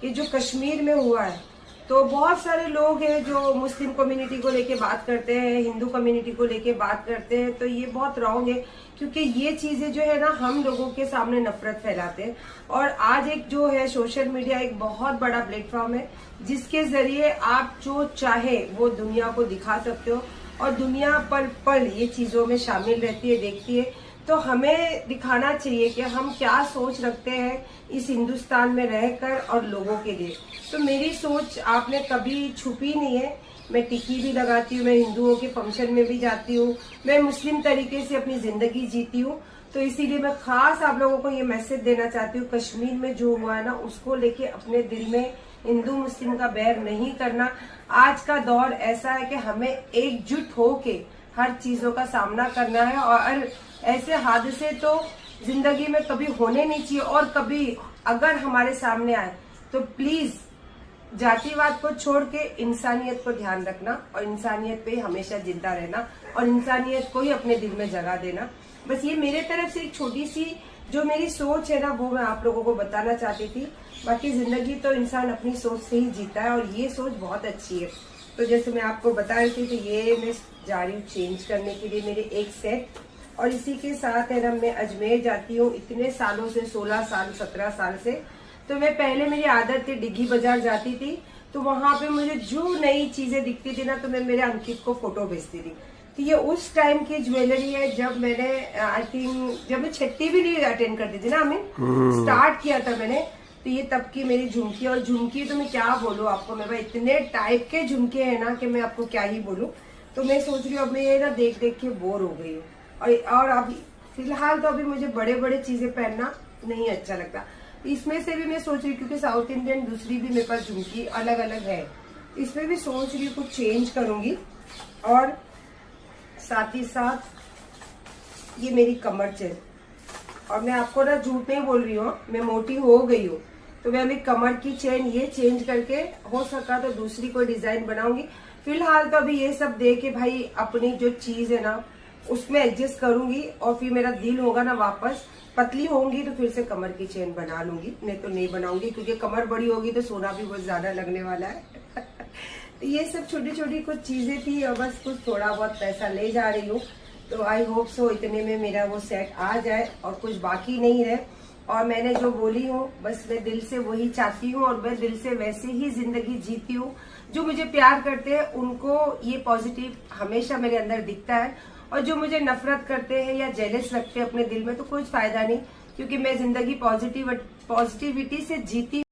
कि जो कश्मीर में हुआ है, तो बहुत सारे लोग हैं जो मुस्लिम कम्युनिटी को लेके बात करते हैं, हिंदू कम्युनिटी को लेके बात करते हैं, तो ये बहुत रॉन्ग है। क्योंकि ये चीजें जो है ना, हम लोगों के सामने नफरत फैलाते हैं। और आज एक जो है सोशल मीडिया एक बहुत बड़ा प्लेटफॉर्म है, जिसके जरिए आप जो चाहे वो दुनिया को दिखा सकते हो, और दुनिया पल पल ये चीजों में शामिल रहती है, देखती है। तो हमें दिखाना चाहिए कि हम क्या सोच रखते हैं इस हिंदुस्तान में रहकर और लोगों के लिए। तो मेरी सोच आपने कभी छुपी नहीं है। मैं टिक्की भी लगाती हूँ, मैं हिंदुओं के फंक्शन में भी जाती हूँ, मैं मुस्लिम तरीके से अपनी जिंदगी जीती हूँ। तो इसीलिए मैं खास आप लोगों को ये मैसेज देना चाहती हूँ, कश्मीर में जो हुआ है ना, उसको लेके अपने दिल में हिंदू मुस्लिम का बैर नहीं करना। आज का दौर ऐसा है कि हमें एकजुट होके हर चीजों का सामना करना है, और ऐसे हादसे तो जिंदगी में कभी होने नहीं चाहिए। और कभी अगर हमारे सामने आए तो प्लीज जातिवाद को छोड़ के इंसानियत को ध्यान रखना, और इंसानियत पे हमेशा जिंदा रहना, और इंसानियत को ही अपने दिल में जगह देना। बस ये मेरे तरफ से एक छोटी सी जो मेरी सोच है ना, वो मैं आप लोगों को बताना चाहती थी। बाकी जिंदगी तो इंसान अपनी सोच से ही जीता है, और ये सोच बहुत अच्छी है। तो जैसे मैं आपको बता रही थी, तो ये मैं जा रही हूँ चेंज करने के लिए मेरे एक सेट, और इसी के साथ है ना, मैं अजमेर जाती हूँ इतने सालों से, 16 साल 17 साल से। तो मैं पहले मेरी आदत थी, डिग्गी बाजार जाती थी, तो वहां पे मुझे जो नई चीजें दिखती थी ना, तो मैं मेरे अंकित को फोटो भेजती थी। तो ये उस टाइम की ज्वेलरी है जब मैंने आई थिंक जब मैं छठी भी नहीं अटेंड करती थी ना, हमें स्टार्ट किया था मैंने। तो ये तब की मेरी झुमकी, और झुमकी तो मैं क्या बोलूँ आपको, मेरे पास इतने टाइप के झुमके हैं ना कि मैं आपको क्या ही बोलूँ। तो मैं सोच रही हूँ अब मैं ये ना देख देख के बोर हो गई हूँ, और अभी फिलहाल तो अभी मुझे बड़े बड़े चीजें पहनना नहीं अच्छा लगता। इसमें से भी मैं सोच रही हूँ, क्योंकि साउथ इंडियन दूसरी भी मेरे पास झुमकी अलग अलग है, इसमें भी सोच रही हूँ कुछ चेंज करूंगी। और साथ ही साथ ये मेरी कमर चेन, और मैं आपको ना झूठ नहीं बोल रही हूँ, मैं मोटी हो गई हूँ। तो मैं अभी कमर की चेन ये चेंज करके, हो सका तो दूसरी कोई डिजाइन बनाऊंगी। फिलहाल तो अभी ये सब दे के भाई अपनी जो चीज है ना उसमें एडजस्ट करूंगी, और फिर मेरा दिल होगा ना वापस पतली होंगी तो फिर से कमर की चेन बना लूंगी, नहीं तो नहीं बनाऊंगी, क्योंकि कमर बड़ी होगी तो सोना भी बहुत ज्यादा लगने वाला है। तो ये सब छोटी छोटी कुछ चीजें थी, और बस कुछ थोड़ा बहुत पैसा ले जा रही हूँ। तो आई होप सो इतने में मेरा वो सेट आ जाए और कुछ बाकी नहीं रहे। और मैंने जो बोली हूँ, बस मैं दिल से वही चाहती हूँ, और मैं दिल से वैसे ही जिंदगी जीती हूँ। जो मुझे प्यार करते हैं उनको ये पॉजिटिव हमेशा मेरे अंदर दिखता है, और जो मुझे नफरत करते हैं या जेलस रखते हैं अपने दिल में, तो कुछ फायदा नहीं, क्योंकि मैं जिंदगी पॉजिटिविटी से जीती